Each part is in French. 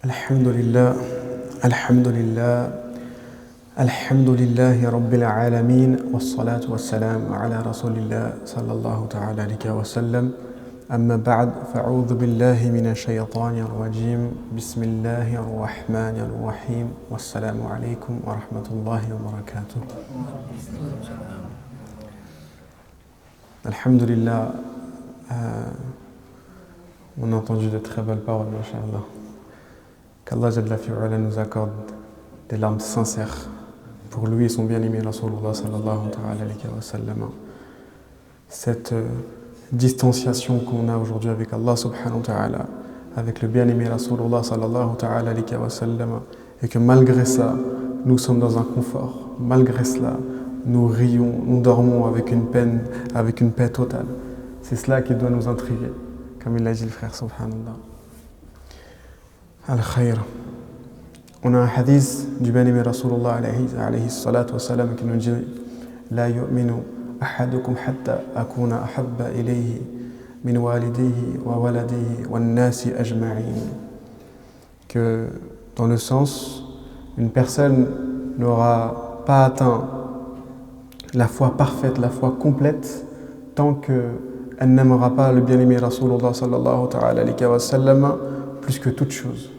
الحمد لله الحمد لله الحمد لله رب العالمين والصلاة والسلام على رسول الله صلى الله تعالى عليه وسلم أما بعد فأعوذ بالله من الشيطان الرجيم بسم الله الرحمن الرحيم والسلام عليكم ورحمة الله وبركاته. Alhamdulillah, on a entendu de très belles paroles, masha'Allah. Qu'Allah Jalla fi'ala nous accorde des larmes sincères pour lui et son bien-aimé Rasulullah sallallahu alayhi wa sallam. Cette distanciation qu'on a aujourd'hui avec Allah subhanahu wa ta'ala, avec le bien-aimé Rasulullah sallallahu alayhi wa sallam, et que malgré ça, nous sommes dans un confort, malgré cela, nous rions, nous dormons avec une paix totale. C'est cela qui doit nous intriguer, comme il l'a dit le frère subhanallah. Al-Khayr. On a un hadith du bien-aimé Rasulullah alayhi salatu wa salam qui nous dit La yu'minu ahadukum hatta akuna ahabba ilayhi min walidihi wa waladihi wa nasi ajma'in. Que dans le sens, une personne n'aura pas atteint la foi parfaite, la foi complète, tant qu'elle n'aimera pas le bien-aimé Rasulullah sallallahu alayhi wa sallam plus que toute chose.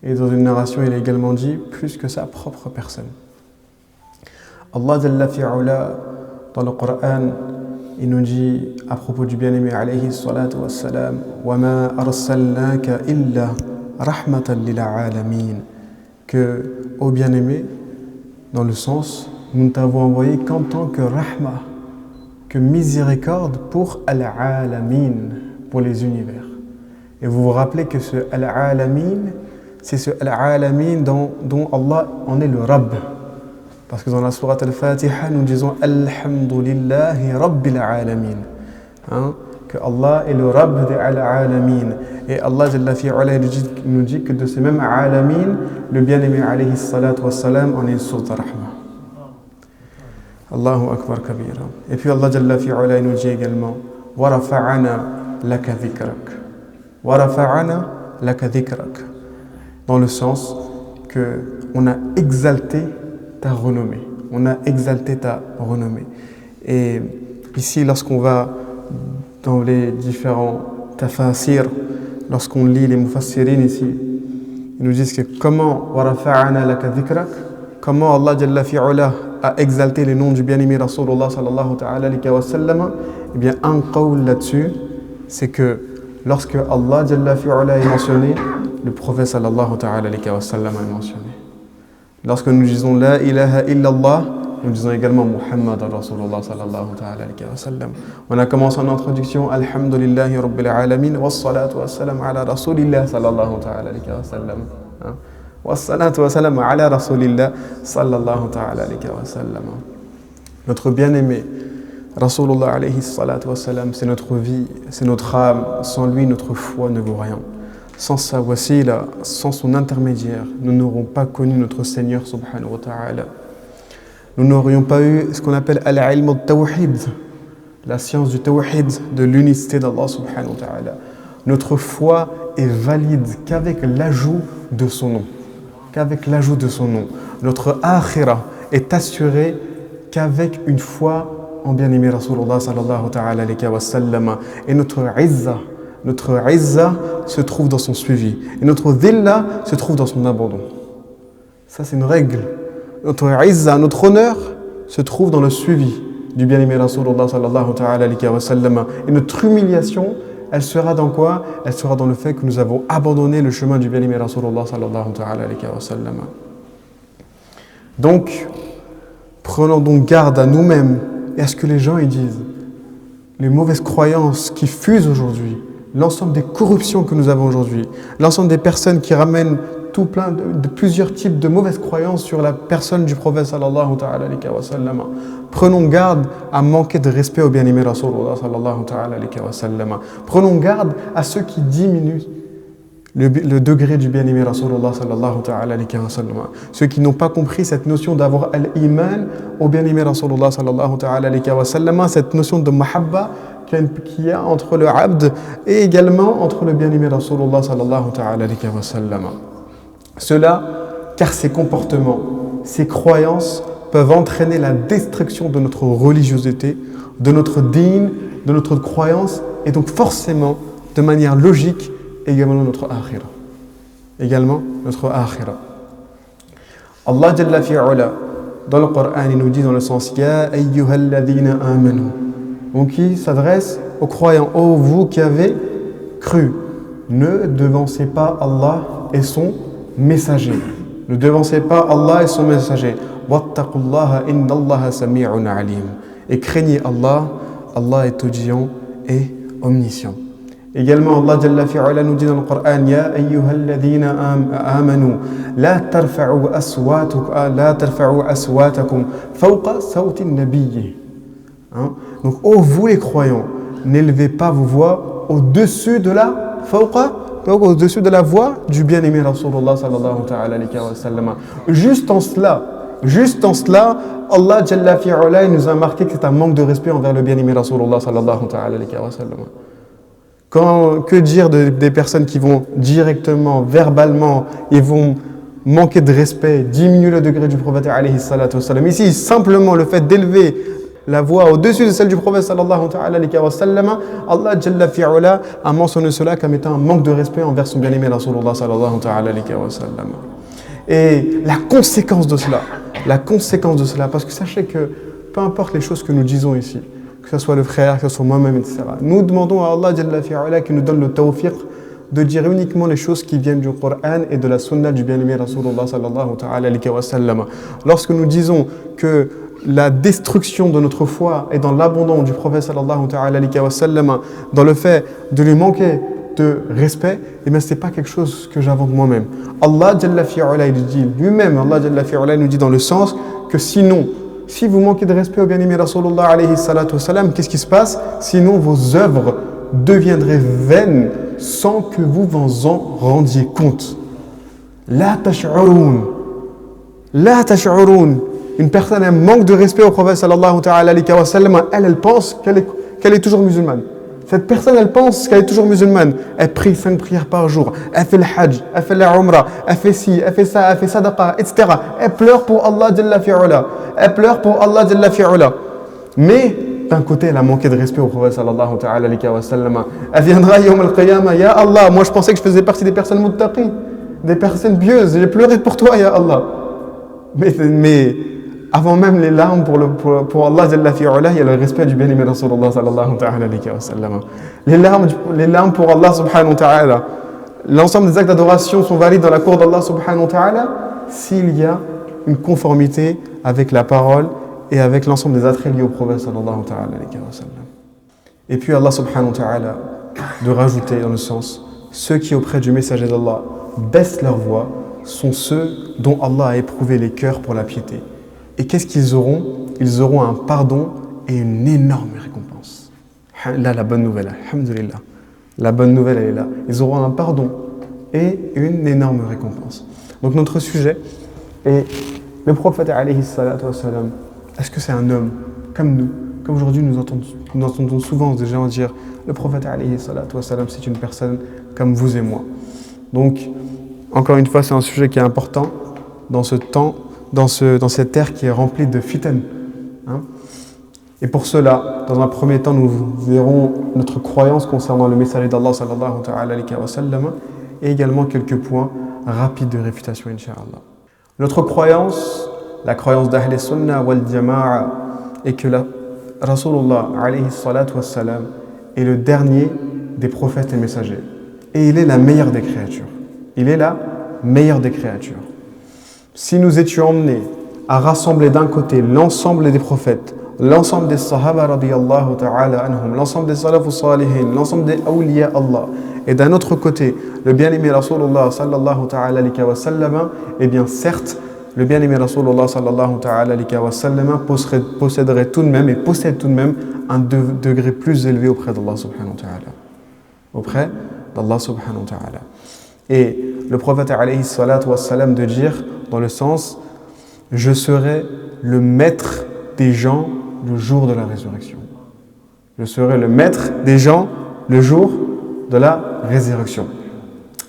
Et dans une narration, il est également dit plus que sa propre personne. Allah Jalla fi'ala, dans le Coran, il nous dit à propos du bien-aimé alayhi salatu wa salam wa ma arsalnaka illa rahmatan lil alamin, que ô bien-aimé, dans le sens, nous ne t'avons envoyé qu'en tant que rahma, que miséricorde pour al-alamin, pour les univers. Et vous vous rappelez que ce al-alamin, c'est ce al-alamin dont Allah en est le Rabb. Parce que dans la sourate al-Fatiha, nous disons Alhamdulillahi Rabbil alamin. Que Allah est le Rabb des al-alamin. Et Allah Jalla fi'ala nous dit que de ces mêmes alamin, le bien-aimé alayhi salatu wa salam en est une source de rahma. Allahu Akbar kabira. Et puis Allah Jalla fi'ala nous dit également Wa rafa'ana laka dhikrak. Wa rafa'ana laka dhikrak. Dans le sens qu'on a exalté ta renommée. On a exalté ta renommée. Et ici, lorsqu'on va dans les différents tafasir, lorsqu'on lit les mufassirin ici, ils nous disent que comment warafa'ana laka dhikrak, comment Allah Jalla fi'ala a exalté les noms du bien-aimé Rasulullah sallallahu alayhi wa sallam. Eh bien, un qawl là-dessus, c'est que lorsque Allah Jalla fi'ala est mentionné, le prophète sallallahu alayhi wa sallam est mentionné. Lorsque nous disons La ilaha illallah, nous disons également Muhammad Rasulullah sallallahu alayhi wa sallam. On a commencé en introduction Alhamdulillahi Rabbil alamin wa salatu wa salam ala Rasulillah sallallahu alayhi wa sallam. Wa salatu wa salam ala Rasulillah sallallahu alayhi wa sallam. Notre bien-aimé Rasulullah alayhi salatu wa salam, c'est notre vie, c'est notre âme. Sans lui, notre foi ne vaut rien. Sans sa wasila, sans son intermédiaire, nous n'aurons pas connu notre Seigneur subhanahu wa ta'ala. Nous n'aurions pas eu ce qu'on appelle al-ilm al-tawhid, la science du tawhid, de l'unicité d'Allah subhanahu wa ta'ala. Notre foi est valide qu'avec l'ajout de son nom. Qu'avec l'ajout de son nom. Notre akhira est assurée qu'avec une foi en bien-aimé Rasulullah sallallahu alayhi wa sallam. Et notre izza se trouve dans son suivi. Et notre dhilla se trouve dans son abandon. Ça, c'est une règle. Notre izza, notre honneur, se trouve dans le suivi du bien-aimé Rasulullah sallallahu alayhi wa sallam. Et notre humiliation, elle sera dans quoi? Elle sera dans le fait que nous avons abandonné le chemin du bien-aimé Rasulullah sallallahu alayhi wa sallam. Donc, prenons donc garde à nous-mêmes et à ce que les gens y disent. Les mauvaises croyances qui fusent aujourd'hui, l'ensemble des corruptions que nous avons aujourd'hui, l'ensemble des personnes qui ramènent tout plein de plusieurs types de mauvaises croyances sur la personne du prophète sallallahu alayhi wa sallam. Prenons garde à manquer de respect au bien-aimé Rasulullah sallallahu alayhi wa sallam. Prenons garde à ceux qui diminuent le degré du bien-aimé Rasulullah sallallahu alayhi wa sallam. Ceux qui n'ont pas compris cette notion d'avoir al-iman au bien-aimé Rasulullah sallallahu alayhi wa sallam, cette notion de mahabba qu'il y a entre le abd et également entre le bien-aimé Rasulullah sallallahu alayhi wa sallam. car ces comportements, ces croyances peuvent entraîner la destruction de notre religiosité, de notre dîn, de notre croyance, et donc forcément, de manière logique, également notre akhira. Allah Jalla fi'ala, dans le Coran, il nous dit dans le sens Ya ayyuhalladhina amanu. Donc il s'adresse aux croyants, ô vous qui avez cru, ne devancez pas Allah et son messager. Ne devancez pas Allah et son messager. Wattaqullaha innallaha sami'un alim. Et craignez Allah, Allah est audient et omniscient. Également, Allah Jalla fi'ala nous dit dans le Coran Ya ayyuhalladhina amanu la tarfa'u aswatakum fawqa sawti an-nabiyyi. Donc, ô vous les croyants, n'élevez pas vos voix au-dessus de la voix du bien-aimé Rasulullah sallallahu ta'ala alayhi wa sallam. Juste en cela, Allah Jalla fi'ala nous a marqué que c'est un manque de respect envers le bien-aimé Rasulullah sallallahu ta'ala alayhi wa sallam. Que dire des personnes qui vont directement, verbalement, ils vont manquer de respect, diminuer le degré du prophète alayhi salatu wa sallam. Ici, simplement le fait d'élever la voix au-dessus de celle du prophète sallallahu alayhi wa sallam, Allah Jalla fi'ala a mentionné cela comme étant un manque de respect envers son bien-aimé Rasulullah sallallahu alayhi wa sallam. Et la conséquence de cela, parce que sachez que peu importe les choses que nous disons ici, que ce soit le frère, que ce soit moi-même, etc. Nous demandons à Allah Jalla fi'ala qui nous donne le tawfiq de dire uniquement les choses qui viennent du Coran et de la sunna du bien-aimé Rasulullah sallallahu alayhi wa sallam. Lorsque nous disons que la destruction de notre foi est dans l'abandon du prophète sallallahu alayhi wa sallam, dans le fait de lui manquer de respect, et bien ce n'est pas quelque chose que j'invente moi-même. Allah Jalla fi'ala il dit lui-même, Allah Jalla fi'ala nous dit dans le sens que sinon, si vous manquez de respect au bien-aimé Rasulullah alayhi salatu wa sallam, qu'est-ce qui se passe? Sinon vos œuvres deviendraient vaines sans que vous vous en rendiez compte. La tash'urun. Une personne elle manque de respect au prophète sallallahu alayhi wa sallam, elle pense qu'elle est toujours musulmane. Cette personne, elle pense qu'elle est toujours musulmane. Elle prie 5 prières par jour. Elle fait le hajj, elle fait la umrah, elle fait ci, elle fait ça, elle fait sadaqa, etc. Elle pleure pour Allah Jalla fi'ala. Mais d'un côté, elle a manqué de respect au prophète sallallahu alayhi wa sallam. Elle viendra yawm al-qiyamah, Ya Allah, moi je pensais que je faisais partie des personnes muttaqi, des personnes pieuses. J'ai pleuré pour toi, Ya Allah. Mais avant même les larmes pour Allah Jalla fi'ala, il y a le respect du bien-aimé Rasulullah sallallahu alayhi wa sallam. Les larmes pour Allah subhanahu wa ta'ala. L'ensemble des actes d'adoration sont valides dans la cour d'Allah subhanahu wa ta'ala s'il y a une conformité avec la parole et avec l'ensemble des attraits liés au prophète sallallahu alayhi wa sallam. Et puis Allah subhanahu wa ta'ala de rajouter dans le sens ceux qui auprès du messager d'Allah baissent leur voix sont ceux dont Allah a éprouvé les cœurs pour la piété. Et qu'est-ce qu'ils auront? Ils auront un pardon et une énorme récompense. Là, la bonne nouvelle, alhamdulillah. La bonne nouvelle, elle est là. Ils auront un pardon et une énorme récompense. Donc notre sujet est le prophète alayhi salatu wa salam. Est-ce que c'est un homme comme nous? Comme aujourd'hui nous entendons souvent des gens dire le prophète alayhi salatu wa salam, c'est une personne comme vous et moi. Donc, encore une fois, c'est un sujet qui est important dans ce temps, dans cette ère qui est remplie de fitan. Et pour cela, dans un premier temps, nous verrons notre croyance concernant le messager d'Allah sallallahu alayhi wa sallam et également quelques points rapides de réfutation, incha'Allah. Notre croyance, la croyance d'Ahl Sunnah wal Jama'a, est que Rasulullah alayhi salatu wa salam est le dernier des prophètes et messagers. Et il est la meilleure des créatures. Si nous étions emmenés à rassembler d'un côté l'ensemble des prophètes, l'ensemble des sahaba radiyallahu ta'ala anhum, l'ensemble des salafus salihin, l'ensemble des awliya Allah, et d'un autre côté le bien-aimé Rasulullah sallallahu ta'ala alayhi wa sallam, eh bien certes, le bien-aimé Rasulullah sallallahu ta'ala alayhi wa sallam posséderait tout de même et possède tout de même un degré plus élevé auprès d'Allah subhanahu wa ta'ala. Et le prophète alayhi salatu wa salam de dire dans le sens je serai le maître des gens le jour de la résurrection. Je serai le maître des gens le jour de la résurrection.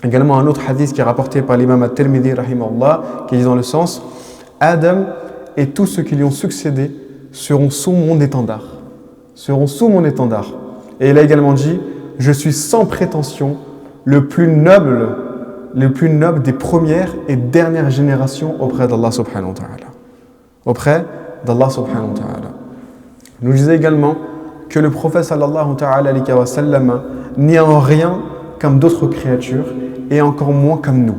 Également un autre hadith qui est rapporté par l'imam At-Tirmidhi, rahimahullah, qui dit dans le sens Adam et tous ceux qui lui ont succédé seront sous mon étendard. Seront sous mon étendard. Et il a également dit je suis sans prétention le plus noble des premières et dernières générations auprès d'Allah subhanahu wa ta'ala. Auprès d'Allah subhanahu wa ta'ala. Nous disait également que le prophète sallallahu ta'ala alayhi wa sallam n'est en rien comme d'autres créatures et encore moins comme nous.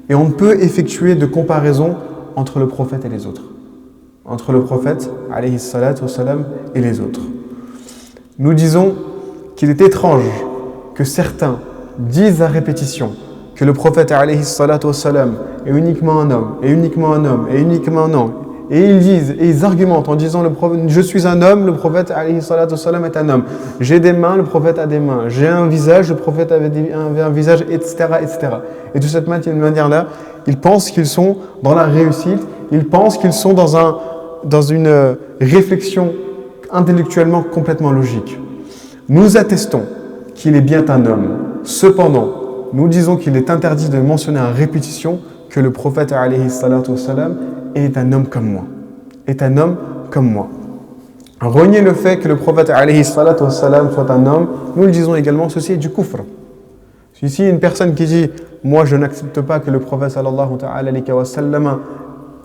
Et on ne peut effectuer de comparaison entre le prophète et les autres. Entre le prophète alayhi salatu wa salam et les autres. Nous disons qu'il est étrange que certains disent à répétition que le prophète alayhi salatu wa salam est uniquement un homme, et uniquement un homme, et uniquement un homme. Et ils disent, et ils argumentent en disant je suis un homme, le prophète alayhi salatu wa salam est un homme. J'ai des mains, le prophète a des mains. J'ai un visage, le prophète avait un visage, etc., etc. Et de cette manière-là, ils pensent qu'ils sont dans la réussite, ils pensent qu'ils sont dans une réflexion intellectuellement complètement logique. Nous attestons qu'il est bien un homme. Cependant, nous disons qu'il est interdit de mentionner à répétition que le prophète alayhi salatu wa salam est un homme comme moi. Est un homme comme moi. Renier le fait que le prophète alayhi salatu wa salam soit un homme, nous le disons également, ceci est du kufr. Ici, une personne qui dit moi je n'accepte pas que le prophète sallallahu alayhi wa sallam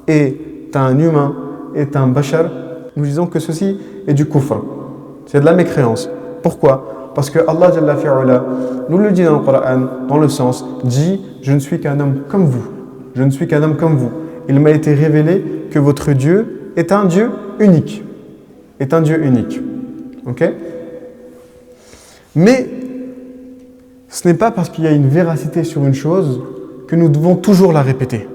est un humain, est un bashar, nous disons que ceci est du kufr. C'est de la mécréance. Pourquoi ? Parce que Allah Jalla fi'ala nous le dit dans le Coran, dans le sens, dit je ne suis qu'un homme comme vous. Je ne suis qu'un homme comme vous. Il m'a été révélé que votre Dieu est un Dieu unique. Est un Dieu unique. Ok ? Mais ce n'est pas parce qu'il y a une véracité sur une chose que nous devons toujours la répéter.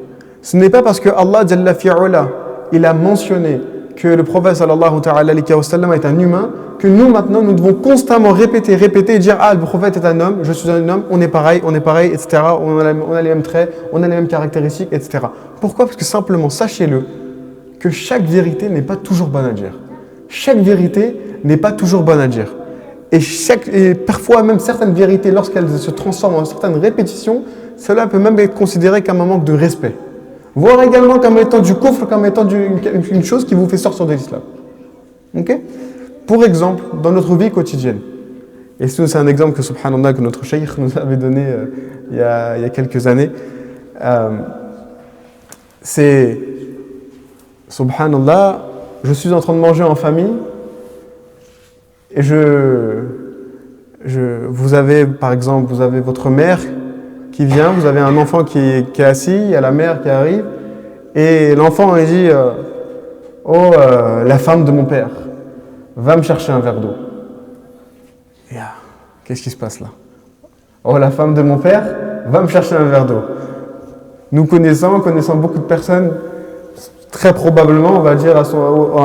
Ce n'est pas parce que Allah Jalla fi'ala il a mentionné que le prophète sallallahu alayhi wa sallam est un humain que nous maintenant nous devons constamment répéter et dire ah le prophète est un homme, je suis un homme, on est pareil, etc. On a les mêmes traits, on a les mêmes caractéristiques, etc. Pourquoi ? Parce que simplement sachez-le que chaque vérité n'est pas toujours bonne à dire. Chaque vérité n'est pas toujours bonne à dire. Et parfois même certaines vérités lorsqu'elles se transforment en certaines répétitions, cela peut même être considéré comme un manque de respect. Voire également comme étant du kufr, comme étant une chose qui vous fait sortir de l'islam. Ok ? Pour exemple, dans notre vie quotidienne, et c'est un exemple que subhanallah que notre cheikh nous avait donné il y a quelques années, c'est subhanallah, je suis en train de manger en famille et vous avez par exemple, vous avez votre mère qui vient, vous avez un enfant qui est assis, il y a la mère qui arrive et l'enfant il dit la femme de mon père va me chercher un verre d'eau. Et qu'est-ce qui se passe là ? Oh, la femme de mon père va me chercher un verre d'eau. Nous connaissant beaucoup de personnes, très probablement, on va dire à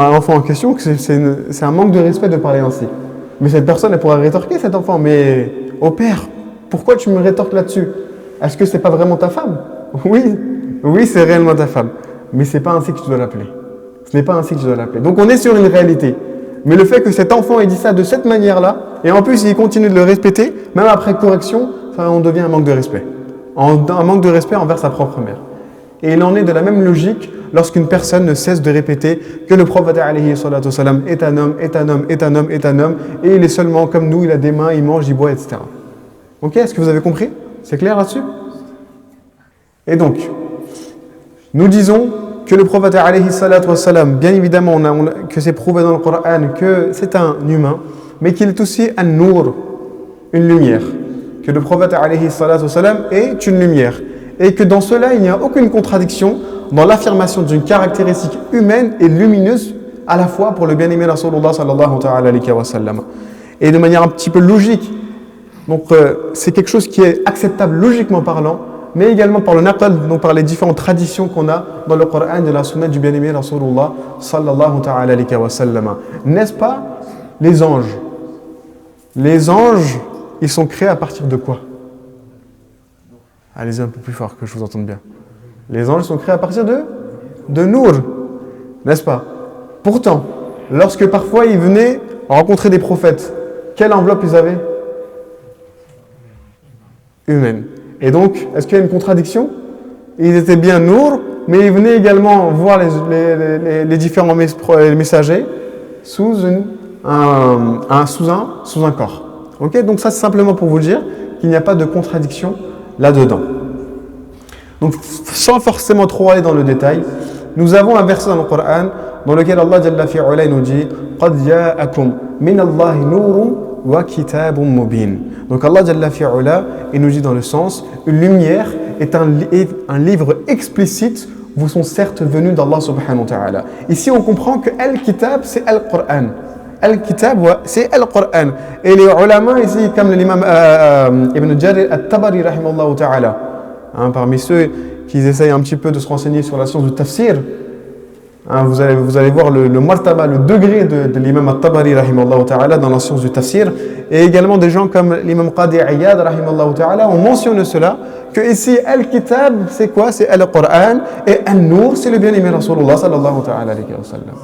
l'enfant en question que c'est un manque de respect de parler ainsi. Mais cette personne, elle pourra rétorquer cet enfant. Mais, oh père, pourquoi tu me rétorques là-dessus ? Est-ce que c'est pas vraiment ta femme ? Oui, c'est réellement ta femme. Mais c'est pas ainsi que tu dois l'appeler. Ce n'est pas ainsi que tu dois l'appeler. Donc on est sur une réalité. Mais le fait que cet enfant ait dit ça de cette manière-là, et en plus il continue de le répéter, même après correction, on devient un manque de respect. Un manque de respect envers sa propre mère. Et il en est de la même logique lorsqu'une personne ne cesse de répéter que le prophète alayhi salatu salam est un homme, et il est seulement comme nous, il a des mains, il mange, il boit, etc. Ok, est-ce que vous avez compris ? C'est clair là-dessus ? Et donc, nous disons que le prophète alayhi salatu wa salam, bien évidemment, que c'est prouvé dans le Coran que c'est un humain, mais qu'il est aussi un nour, une lumière. Que le prophète alayhi salatu wa salam est une lumière. Et que dans cela, il n'y a aucune contradiction dans l'affirmation d'une caractéristique humaine et lumineuse à la fois pour le bien-aimé Rasulullah sallallahu alayhi wa sallam. Et de manière un petit peu logique. Donc c'est quelque chose qui est acceptable logiquement parlant, mais également par le naqal, donc par les différentes traditions qu'on a dans le Coran de la sunna du bien-aimé Rasulullah sallallahu alayhi wa sallam. N'est-ce pas les anges ? Les anges, ils sont créés à partir de quoi ? Allez-y un peu plus fort que je vous entende bien. Les anges sont créés à partir de nour, n'est-ce pas ? Pourtant, lorsque parfois ils venaient rencontrer des prophètes, quelle enveloppe ils avaient ? Humaine. Et donc, est-ce qu'il y a une contradiction? Ils étaient bien Nour, mais ils venaient également voir les différents messagers sous un corps. Okay, donc ça, c'est simplement pour vous dire qu'il n'y a pas de contradiction là-dedans. Donc, sans forcément trop aller dans le détail, nous avons un verset dans le Coran dans lequel Allah Jalla fi'ala nous dit « Qad ja'akum min Allahi nurun wa kitabun mubin » Donc Allah Jalla fi'ala, il nous dit dans le sens « Une lumière est un livre explicite vous sont certes venus d'Allah subhanahu wa ta'ala ». Ici, on comprend que Al-Kitab, c'est Al-Qur'an. Al-Kitab, c'est Al-Qur'an. Et les ulama ici, comme l'imam Ibn Jarir al-Tabari, rahimahullah ta'ala, parmi ceux qui essayent un petit peu de se renseigner sur la science du tafsir, vous allez voir le martaba, le degré de l'imam al-Tabari, rahimahullah ta'ala, dans la science du tafsir, et également des gens comme l'imam Qadi Iyad, rahimahullah ta'ala, on mentionne cela, que ici, Al-Kitab, c'est quoi? C'est Al-Qur'an, et An-Nur, c'est le bien-aimé Rasulullah, sallallahu ta'ala alayhi wa sallam.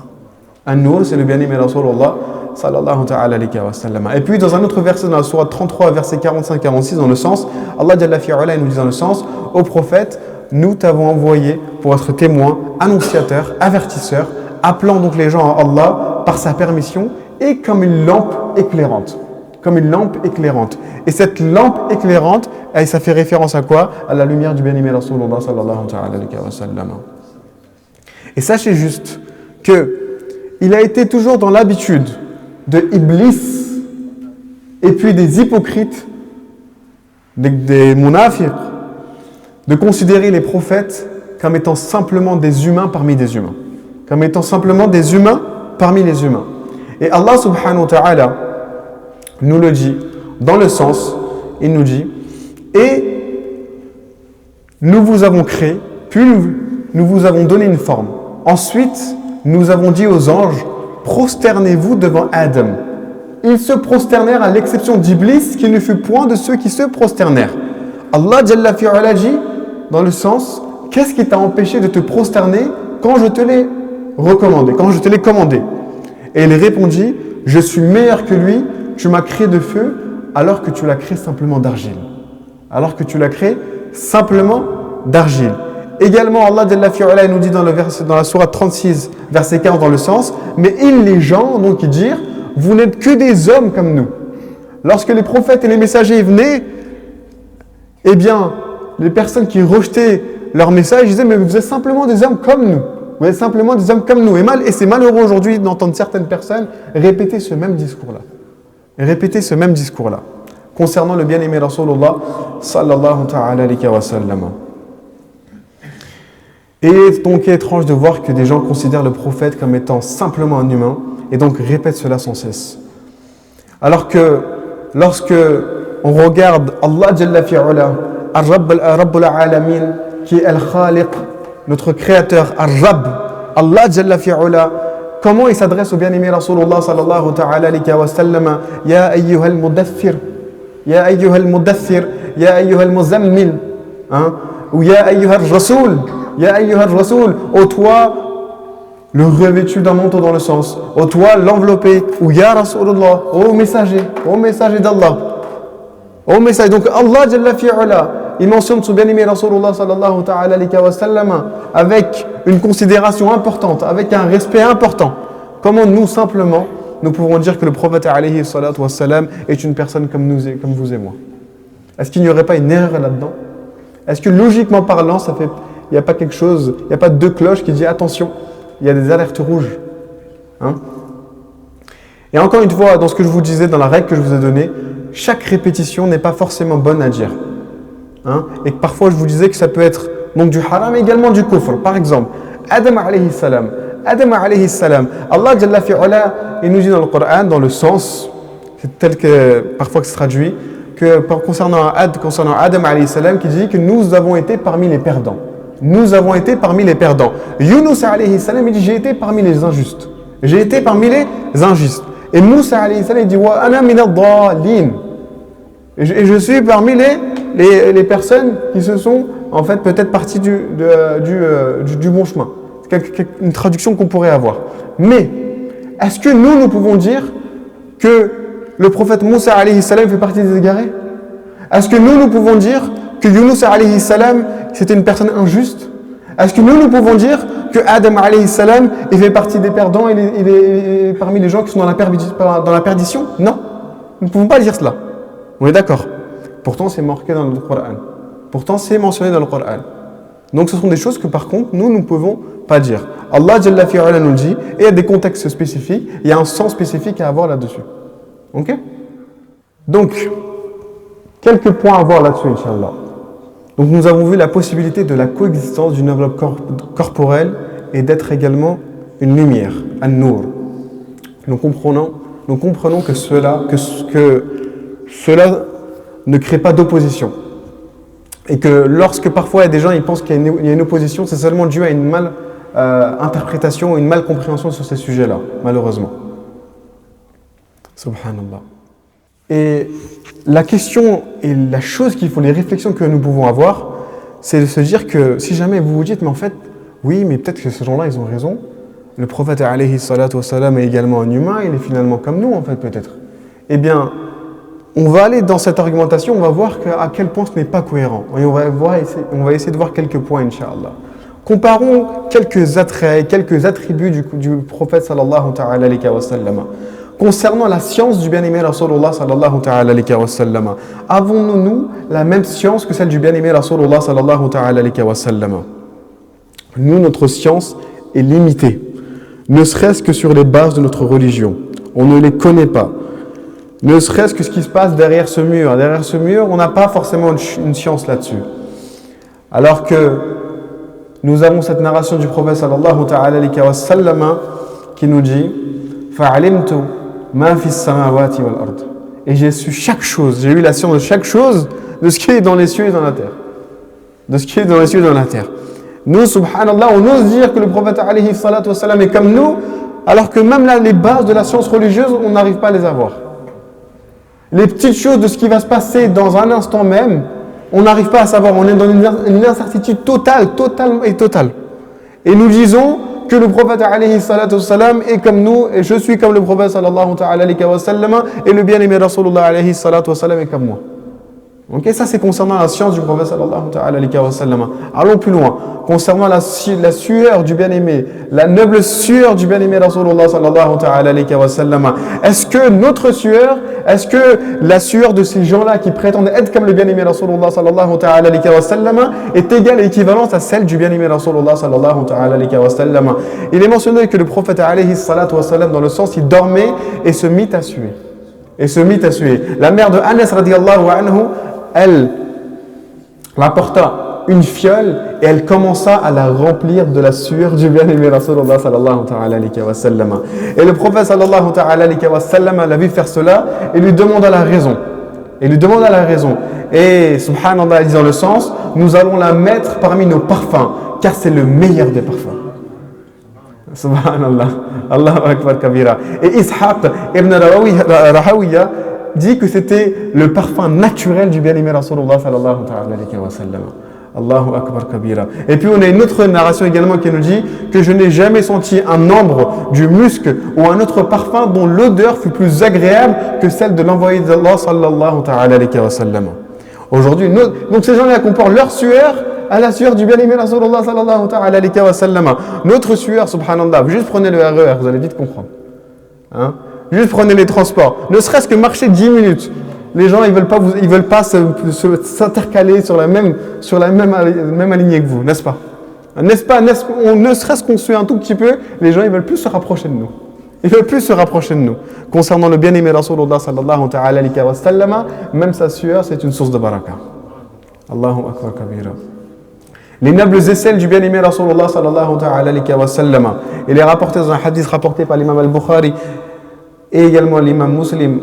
An-Nur, c'est le bien-aimé Rasulullah, sallallahu ta'ala alayhi wa sallam. Et puis, dans un autre verset, dans la sourate 33, verset 45-46, dans le sens, Allah Jalla fi'ala, il nous dit dans le sens, ô prophète, nous t'avons envoyé pour être témoin, annonciateur, avertisseur, appelant donc les gens à Allah par sa permission et comme une lampe éclairante. Comme une lampe éclairante. Et cette lampe éclairante, ça fait référence à quoi? À la lumière du bien-aimé Rasulullah sallallahu alayhi wa sallam. Et sachez juste que il a été toujours dans l'habitude de Iblis et puis des hypocrites, des munafiq, de considérer les prophètes comme étant simplement des humains parmi des humains. Comme étant simplement des humains parmi les humains. Et Allah subhanahu wa ta'ala nous le dit dans le sens, il nous dit, et nous vous avons créé, puis nous vous avons donné une forme. Ensuite, nous avons dit aux anges, prosternez-vous devant Adam. Ils se prosternèrent à l'exception d'Iblis, qui ne fut point de ceux qui se prosternèrent. Allah Jalla fi'ala dit, dans le sens, qu'est-ce qui t'a empêché de te prosterner quand je te l'ai recommandé, quand je te l'ai commandé? Et il répondit, je suis meilleur que lui, tu m'as créé de feu, alors que tu l'as créé simplement d'argile. Alors que tu l'as créé simplement d'argile. Également, Allah Jalla fi'ala nous dit dans la sourate 36, verset 15, dans le sens, mais ils, les gens, donc ils dirent, vous n'êtes que des hommes comme nous. Lorsque les prophètes et les messagers venaient, eh bien, les personnes qui rejetaient leur message disaient, mais vous êtes simplement des hommes comme nous. Vous êtes simplement des hommes comme nous. Et c'est malheureux aujourd'hui d'entendre certaines personnes répéter ce même discours-là. Concernant le bien-aimé Rasulullah sallallahu ta'ala alayhi wa sallam. Et donc, il est étrange de voir que des gens considèrent le prophète comme étant simplement un humain et donc répètent cela sans cesse. Alors que lorsque on regarde Allah Jalla fi'ala, Rabbul Alamin, qui est Al-Khaliq, notre créateur, Ar-Rabb, Allah Jalla fi'ala, comment il s'adresse au bien-aimé Rasulullah sallallahu ta'ala alayhi wa sallam, Ya ayyuhal mudaththir, Ya ayyuhal mudaththir, Ya ayyuhal muzammil, ou Ya ayyuhal rasoul, Ya ayyuhal rasoul, ô toi le revêtu d'un manteau dans le sens, ô toi l'enveloppé, ou Ya Rasulullah, ô messager d'Allah, ô messager. Donc Allah Jalla fi'ala, il mentionne son bien-aimé Rasulullah sallallahu ta'ala alayhi wa sallam avec une considération importante, avec un respect important. Comment nous, simplement, nous pouvons dire que le prophète alayhi salatu wa salam est une personne comme vous et moi? Est-ce qu'il n'y aurait pas une erreur là-dedans? Est-ce que logiquement parlant, il n'y a pas quelque chose, il n'y a pas deux cloches qui disent attention, il y a des alertes rouges? Et encore une fois, dans ce que je vous disais, dans la règle que je vous ai donnée, chaque répétition n'est pas forcément bonne à dire. Et que parfois je vous disais que ça peut être donc du haram et également du kufr. Par exemple, Adam alayhi salam, Allah Jalla fi'ala, il nous dit dans le Coran, dans le sens, c'est tel que parfois que se traduit, que concernant Adam alayhi salam, qui dit que nous avons été parmi les perdants. Nous avons été parmi les perdants. Yunus alayhi salam, il dit j'ai été parmi les injustes. J'ai été parmi les injustes. Et Moussa alayhi salam, il dit wa ana min ad-dallin. Et je suis parmi les personnes qui se sont en fait peut-être parties du bon chemin. C'est une traduction qu'on pourrait avoir. Mais est-ce que nous pouvons dire que le prophète Moussa alayhi salam fait partie des égarés? Est-ce que nous pouvons dire que Yunus alayhi salam, c'était une personne injuste? Est-ce que nous pouvons dire que Adam alayhi salam, il fait partie des perdants, il est parmi les gens qui sont dans la perdition? Non, nous ne pouvons pas dire cela. On est d'accord. Pourtant, c'est marqué dans le Coran. Pourtant, c'est mentionné dans le Coran. Donc, ce sont des choses que, par contre, nous ne pouvons pas dire. Allah Jalla fi'ala nous le dit, et il y a des contextes spécifiques, il y a un sens spécifique à avoir là-dessus. Ok? Donc, quelques points à voir là-dessus, Inch'Allah. Donc, nous avons vu la possibilité de la coexistence d'une enveloppe corporelle et d'être également une lumière, an-nur. Nous comprenons que cela ne crée pas d'opposition. Et que lorsque parfois il y a des gens ils pensent qu'il y a une opposition, c'est seulement dû à une mal interprétation, une mal compréhension sur ces sujets-là, malheureusement. Subhanallah. Et la question et la chose qu'il faut, les réflexions que nous pouvons avoir, c'est de se dire que si jamais vous vous dites, mais en fait, oui, mais peut-être que ces gens-là, ils ont raison. Le prophète alayhi salatu wa salam est également un humain, il est finalement comme nous, en fait, peut-être. Eh bien, on va aller dans cette argumentation, on va voir à quel point ce n'est pas cohérent. Et on va essayer de voir quelques points, Inch'Allah. Comparons quelques attraits, quelques attributs du prophète sallallahu ta'ala alayhi wa sallam. Concernant la science du bien-aimé Rasulullah sallallahu ta'ala alayhi wa sallam, avons-nous, nous, la même science que celle du bien-aimé Rasulullah sallallahu ta'ala alayhi wa sallam? Nous, notre science est limitée, ne serait-ce que sur les bases de notre religion. On ne les connaît pas. Ne serait-ce que ce qui se passe derrière ce mur. Derrière ce mur, on n'a pas forcément une science là-dessus. Alors que nous avons cette narration du prophète sallallahu ta'ala alayhi wa sallam qui nous dit « Fa'alimtu ma fis samawati wal ard » Et j'ai su chaque chose, j'ai eu la science de chaque chose, de ce qui est dans les cieux et dans la terre. De ce qui est dans les cieux et dans la terre. Nous, subhanallah, on ose dire que le prophète alayhi salatu wa sallam est comme nous, alors que même là, les bases de la science religieuse, on n'arrive pas à les avoir. Les petites choses de ce qui va se passer dans un instant même, on n'arrive pas à savoir. On est dans une incertitude totale. Et nous disons que le prophète alayhi salatu wassalam est comme nous, et je suis comme le prophète sallallahu ta'ala alayhi wa sallam, et le bien-aimé Rasulullah alayhi salatu wassalam est comme moi. Ok, ça c'est concernant la science du prophète sallallahu ta'ala alayhi wa sallam. Allons plus loin. Concernant la sueur du bien-aimé, la noble sueur du bien-aimé Rasulullah sallallahu ta'ala alayhi wa sallam. Est-ce que notre sueur, est-ce que la sueur de ces gens-là qui prétendent être comme le bien-aimé Rasulullah sallallahu ta'ala alayhi wa sallam est égale et équivalente à celle du bien-aimé Rasulullah sallallahu ta'ala alayhi wa sallam? Il est mentionné que le prophète alayhi salatu wa sallam, dans le sens, il dormait et se mit à suer. La mère de Anas radiyallahu anhu, elle rapporta une fiole et elle commença à la remplir de la sueur du bien-aimé Rasulullah sallallahu ta'ala alayhi wa sallam. Et le prophète sallallahu ta'ala alayhi wa sallam l'a vu faire cela et lui demanda la raison. Et subhanallah, dit dans le sens, nous allons la mettre parmi nos parfums, car c'est le meilleur des parfums. Subhanallah, Allahu akbar kabira. Et Ishaq ibn Rahawiya dit que c'était le parfum naturel du bien-aimé Rasulullah sallallahu alayhi wa sallam. Allahu akbar kabira. Et puis on a une autre narration également qui nous dit que je n'ai jamais senti un ambre du musc ou un autre parfum dont l'odeur fut plus agréable que celle de l'envoyé d'Allah sallallahu alayhi wa sallam. Aujourd'hui, donc ces gens-là comparent leur sueur à la sueur du bien-aimé Rasulullah sallallahu alayhi wa sallam. Notre sueur, subhanallah, juste prenez le RER, vous allez vite comprendre. Juste prenez les transports. Ne serait-ce que marcher 10 minutes. Les gens, ils veulent pas s'intercaler sur la même alignée que vous, n'est-ce pas? Ne serait-ce qu'on suit un tout petit peu, les gens, ils veulent plus se rapprocher de nous. Concernant le bien-aimé Rasulullah sallallahu alayhi wa sallam, même sa sueur, c'est une source de baraka. Allahu akbar kabira. Les nobles aisselles du bien-aimé Rasulullah sallallahu alayhi wa sallam. Il est rapporté dans un hadith rapporté par l'imam al-Bukhari et également l'imam Muslim,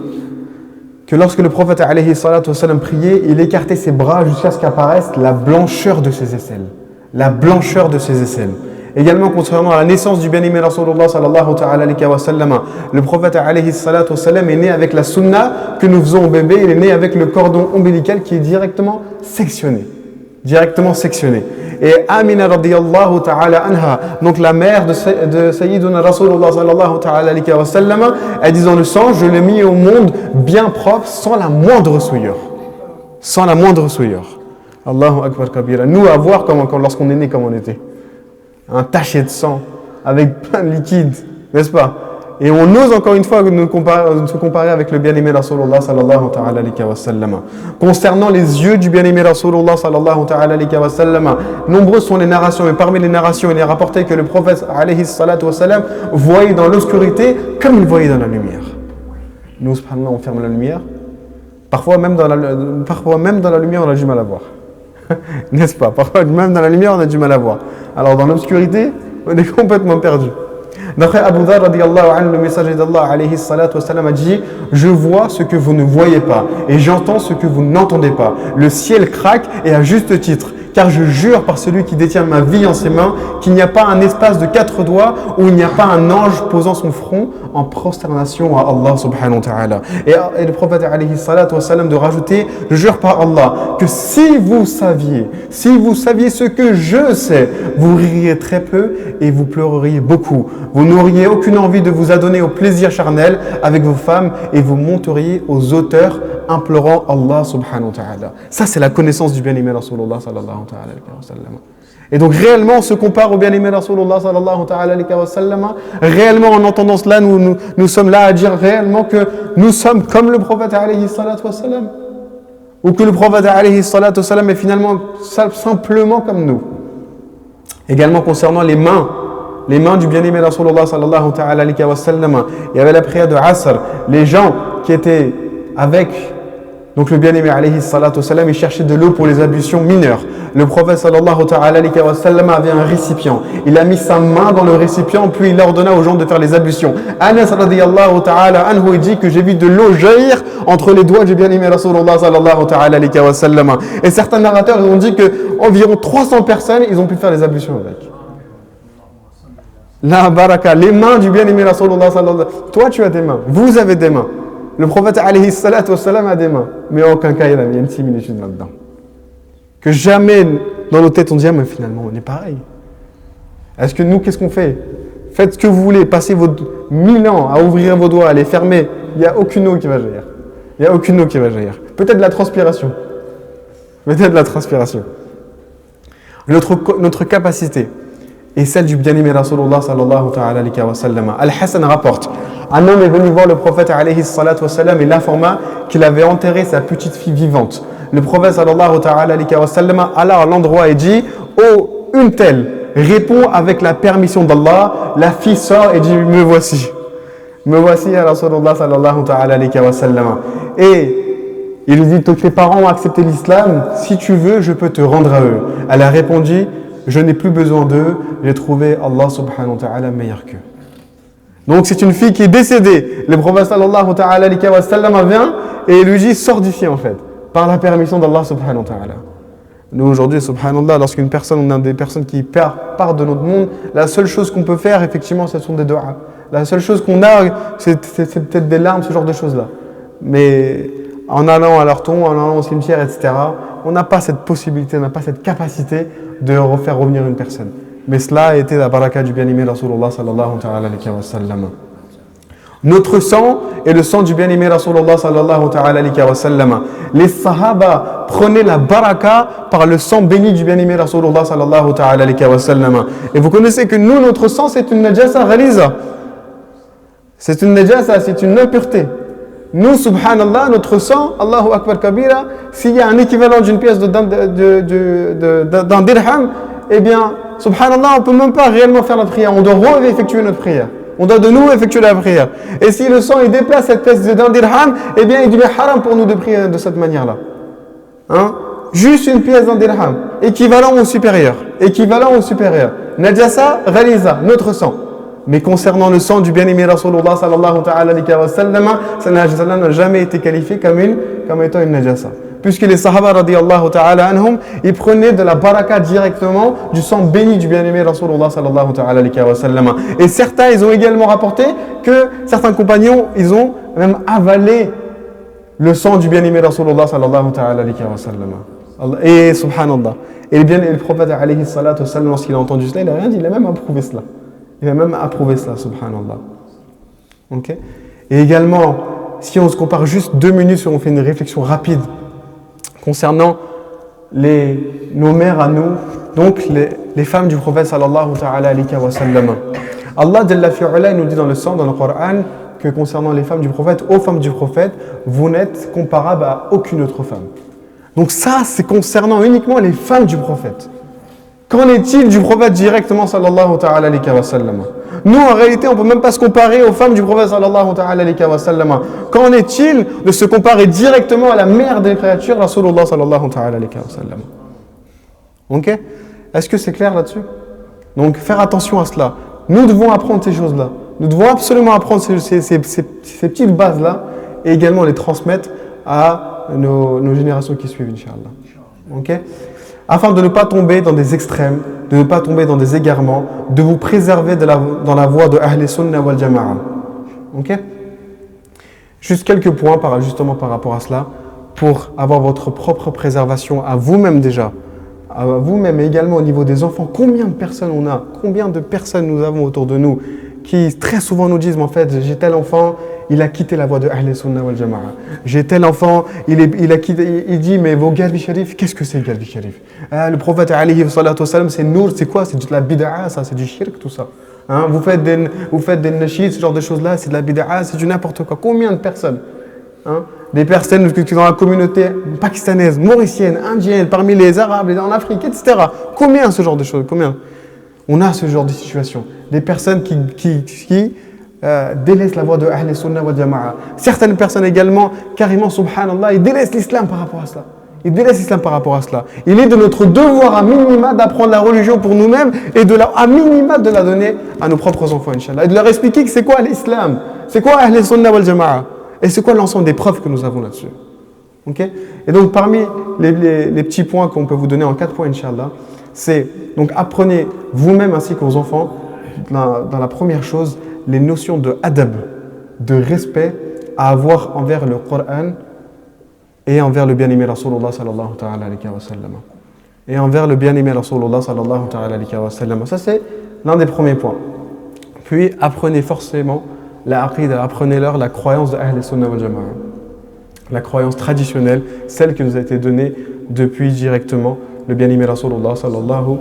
que lorsque le prophète alayhi salatu wasallam priait, il écartait ses bras jusqu'à ce qu'apparaisse la blancheur de ses aisselles. Également concernant la naissance du bien-aimé Rasulullah sallallahu alayhi wa sallam, le prophète alayhi salatu wasallam est né avec la sunna que nous faisons au bébé, il est né avec le cordon ombilical qui est directement sectionné. Et Amina radiyallahu ta'ala anha, donc la mère de Sayyiduna Rasulullah sallallahu ta'ala alayhi wa sallam, elle dit dans le sens, je l'ai mis au monde bien propre, sans la moindre souillure. Allahu Akbar Kabira. Nous, à voir lorsqu'on est né, comme on était. Un taché de sang, avec plein de liquide, n'est-ce pas? Et on ose encore une fois se comparer avec le bien-aimé Rasulullah sallallahu ta'ala alayhi wa sallam. Concernant les yeux du bien-aimé Rasulullah sallallahu ta'ala alayhi wa sallam, nombreuses sont les narrations, et parmi les narrations, il est rapporté que le prophète alayhi salatu wa sallam voyait dans l'obscurité comme il voyait dans la lumière. Nous, subhanallah, on ferme la lumière. Parfois même dans la lumière, on a du mal à voir. N'est-ce pas? Parfois même dans la lumière, on a du mal à voir. Alors dans l'obscurité, on est complètement perdu. D'après Abu Dharr radiyallahu anhu, le messager d'Allah alayhi salatu wa sallam a dit: je vois ce que vous ne voyez pas et j'entends ce que vous n'entendez pas. Le ciel craque et à juste titre. Car je jure par celui qui détient ma vie en ses mains qu'il n'y a pas un espace de 4 doigts où il n'y a pas un ange posant son front en prosternation à Allah subhanahu wa ta'ala. Et le prophète alayhi salatu wa sallam de rajouter: je jure par Allah que si vous saviez ce que je sais, vous ririez très peu et vous pleureriez beaucoup. Vous n'auriez aucune envie de vous adonner au plaisir charnel avec vos femmes et vous monteriez aux auteurs implorant Allah subhanahu wa ta'ala. Ça, c'est la connaissance du bien-aimé Rasulullah sallallahu ta'ala alayhi wa sallam. Et donc réellement on se compare au bien-aimé Rasulullah sallallahu ta'ala alayhi wa sallam. Réellement en entendant cela, nous sommes là à dire réellement que nous sommes comme le prophète alayhi salatu wa sallam, ou que le prophète alayhi salatu wa sallam est finalement simplement comme nous. Également concernant les mains du bien-aimé Rasulullah sallallahu ta'ala alayhi wa sallam, il y avait la prière de Asr. Les gens qui étaient avec donc le bien-aimé alayhi salatu salam, il cherchait de l'eau pour les ablutions mineures. Le prophète sallallahu ta'ala alayhi wa sallam avait un récipient. Il a mis sa main dans le récipient, puis il ordonna aux gens de faire les ablutions. Anas radiyallahu ta'ala anhu, il dit que j'ai vu de l'eau jaillir entre les doigts du bien-aimé Rasulullah sallallahu ta'ala alayhi wa sallam. Et certains narrateurs ont dit qu'environ 300 personnes, ils ont pu faire les ablutions avec. La baraka, les mains du bien-aimé Rasulullah sallallahu. Toi tu as des mains, vous avez des mains. Le prophète alayhi salatu wassalam a des mains, mais en aucun cas il y a une similitude là-dedans. Que jamais dans nos têtes on dit: ah, mais finalement on est pareil. Est-ce que nous, qu'est-ce qu'on fait? Faites ce que vous voulez, passez vos 1000 ans à ouvrir vos doigts, à les fermer, il n'y a aucune eau qui va jaillir. Il n'y a aucune eau qui va jaillir. Peut-être de la transpiration. Peut-être de la transpiration. Notre capacité est celle du bien-aimé Rasulullah sallallahu ta'ala alayhi wa sallam. Al-Hassan rapporte: un homme est venu voir le prophète alayhi salatu wa sallam et l'informa qu'il avait enterré sa petite fille vivante. Le prophète sallallahu ta'ala alayhi wa sallam alla à l'endroit et dit: oh, une telle, réponds avec la permission d'Allah. La fille sort et dit: me voici à Rasulullah sallallahu ta'ala alayhi wa sallam. Et il lui dit: tes parents ont accepté l'islam, si tu veux je peux te rendre à eux. Elle a répondu: je n'ai plus besoin d'eux, j'ai trouvé Allah subhanahu wa ta'ala meilleur qu'eux. Donc c'est une fille qui est décédée. Le prophète sallallahu ta'ala alayhi wa sallam vient et lui dit: sors d'ici en fait, par la permission d'Allah subhanahu wa ta'ala. Nous aujourd'hui, subhanallah, lorsqu'une personne, on a des personnes qui partent de notre monde, la seule chose qu'on peut faire effectivement, ce sont des du'as. La seule chose qu'on a, c'est peut-être des larmes, ce genre de choses-là. Mais en allant à leur tombe, en allant au cimetière, etc., on n'a pas cette possibilité, on n'a pas cette capacité de faire revenir une personne. Mais cela a été la baraka du bien-aimé Rasulullah sallallahu ta'ala alayhi wa sallam. Notre sang est le sang du bien-aimé Rasulullah sallallahu ta'ala alayhi wa sallam. Les sahaba prenaient la baraka par le sang béni du bien-aimé Rasulullah sallallahu ta'ala alayhi wa sallam. Et vous connaissez que nous, notre sang, c'est une najasa ghaliza. C'est une najasa, c'est une impureté. Nous, subhanallah, notre sang, Allahu Akbar Kabira, s'il y a un équivalent d'une pièce d'un dirham, eh bien, subhanallah, on ne peut même pas réellement faire la prière. On doit effectuer notre prière. On doit de nous effectuer la prière. Et si le sang, il déplace cette pièce d'un dirham, eh bien, il devient haram pour nous de prier de cette manière-là. Hein? Juste une pièce d'un dirham, équivalent au supérieur. Najasa, ghaliza, notre sang. Mais concernant le sang du bien-aimé Rasulullah sallallahu ta'ala alayhi wa sallam, ça n'a jamais été qualifié comme étant une najasa. Puisque les sahaba radiyallahu ta'ala anhum, ils prenaient de la baraka directement du sang béni du bien-aimé Rasulullah sallallahu ta'ala alayhi wa sallam. Et certains, ils ont également rapporté que certains compagnons, ils ont même avalé le sang du bien-aimé Rasulullah sallallahu ta'ala alayhi wa sallam. Et subhanallah. Et le prophète alayhi salatu wa sallam, lorsqu'il a entendu cela, il n'a rien dit, il a même approuvé cela. Subhanallah. Ok. Et également, si on se compare juste 2 minutes, si on fait une réflexion rapide concernant nos mères à nous, donc les femmes du prophète sallallahu ta'ala alayhi wa sallam. Allah Jalla fi'ala nous dit dans le Coran que concernant les femmes du prophète, aux femmes du prophète, vous n'êtes comparables à aucune autre femme. Donc ça, c'est concernant uniquement les femmes du prophète. Qu'en est-il du prophète directement sallallahu ta'ala alayhi wa sallam? Nous, en réalité, on ne peut même pas se comparer aux femmes du prophète sallallahu ta'ala alayhi wa sallam. Qu'en est-il de se comparer directement à la mère des créatures, Rasulullah sallallahu ta'ala alayhi wa sallam? Ok? Est-ce que c'est clair là-dessus? Donc, faire attention à cela. Nous devons apprendre ces choses-là. Nous devons absolument apprendre ces petites bases-là et également les transmettre à nos générations qui suivent, Inch'Allah. Ok? Afin de ne pas tomber dans des extrêmes, de ne pas tomber dans des égarements, de vous préserver dans la voie de Ahl Sunnah wal Jama'a. Ok? Juste quelques points justement par rapport à cela, pour avoir votre propre préservation à vous-même déjà, à vous-même et également au niveau des enfants. Combien de personnes on a? Combien de personnes nous avons autour de nous qui très souvent nous disent, en fait, j'ai tel enfant, il a quitté la voie de Ahl Sunnah wal Jama'a. J'ai tel enfant, il a quitté, il dit, mais vos Galbi Sharif, qu'est-ce que c'est Galbi Sharif? Le prophète alayhi salatu wassalam, c'est Nour, c'est quoi? C'est de la bid'a, ça, c'est du shirk, tout ça. Hein? Vous faites des nashids, ce genre de choses-là, c'est de la bid'a, c'est du n'importe quoi. Combien de personnes? Hein? Des personnes qui sont dans la communauté pakistanaise, mauricienne, indienne, parmi les Arabes, en Afrique, etc. Combien ce genre de choses? Combien? On a ce genre de situation. Des personnes qui délaissent la voie de Ahl Sunnah wal Jama'a. Certaines personnes également, carrément, subhanallah, ils délaissent l'islam par rapport à cela. Ils délaissent l'islam par rapport à cela. Il est de notre devoir à minima d'apprendre la religion pour nous-mêmes et à minima de la donner à nos propres enfants, Inch'Allah. Et de leur expliquer que c'est quoi l'islam, c'est quoi Ahl Sunnah wal Jama'a et c'est quoi l'ensemble des preuves que nous avons là-dessus. Okay? Et donc parmi les petits points qu'on peut vous donner en 4 points, Inch'Allah, c'est donc apprenez vous-même ainsi qu'aux enfants, dans la première chose, les notions de adab, de respect à avoir envers le Coran et envers le bien-aimé Rasulullah sallallahu ta'ala alayhi wa sallam. Et envers le bien-aimé Rasulullah sallallahu ta'ala alayhi wa sallam. Ça, c'est l'un des premiers points. Puis, apprenez forcément la aqida, apprenez-leur la croyance de Ahl Sunnah wal Jama'a. La croyance traditionnelle, celle qui nous a été donnée depuis directement le bien-aimé Rasulullah sallallahu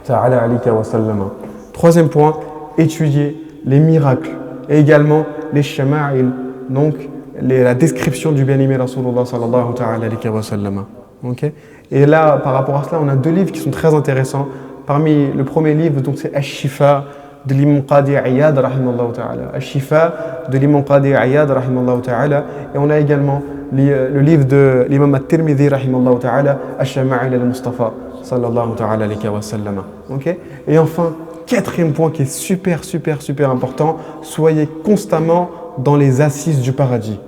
ta'ala alayhi wa sallam. Troisième point, étudier les miracles et également les shama'il, donc la description du bien-aimé Rasulullah sallallahu ta'ala alayhi wa sallam. Okay? Et là, par rapport à cela, on a 2 livres qui sont très intéressants. Parmi le premier livre, donc c'est Ash-Shifa de l'imam Qadi Iyad rahimallahu ta'ala. Ash-Shifa de l'imam Qadi Iyad rahimallahu ta'ala. Et on a également le livre de l'imam At-Tirmidhi rahimallahu ta'ala, Ash-Shama'il al-Mustafa sallallahu ta'ala alayhi wa sallam. Okay? Et enfin, 4e point qui est super important, soyez constamment dans les assises du paradis.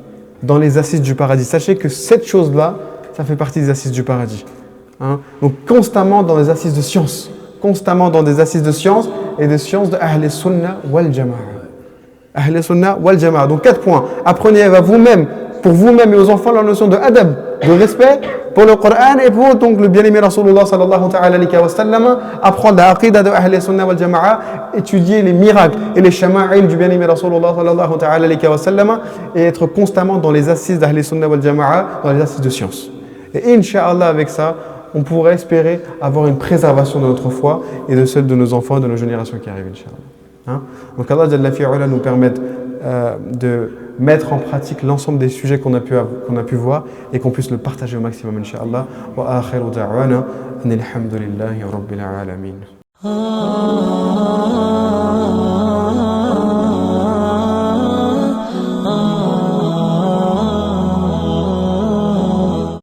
Dans les assises du paradis. Sachez que cette chose-là, ça fait partie des assises du paradis. Hein? Donc constamment dans les assises de science. Constamment dans des assises de science et des sciences de Ahl Sunnah wal Jama'a. Ahl Sunnah wal Jama'a. Donc 4 points. Apprenez à vous-même, pour vous-même et aux enfants, la notion de adab, de respect pour le Coran et pour donc le bien-aimé Rasulullah sallallahu ta'ala alayhi wa sallam, apprendre la aqida de Ahl Sunnah wal Jama'a, étudier les miracles et les shama'il du bien-aimé Rasulullah sallallahu ta'ala alayhi wa sallam et être constamment dans les assises d'Ahl Sunnah wal Jama'a, dans les assises de science. Et Inch'Allah, avec ça, on pourrait espérer avoir une préservation de notre foi et de celle de nos enfants et de nos générations qui arrivent, Inch'Allah. Hein? Donc Allah Jalla fi'ala nous permette de mettre en pratique l'ensemble des sujets qu'on a pu voir et qu'on puisse le partager au maximum, Inch'Allah. Wa akhiru da'wana, alhamdulillahi rabbil alamin.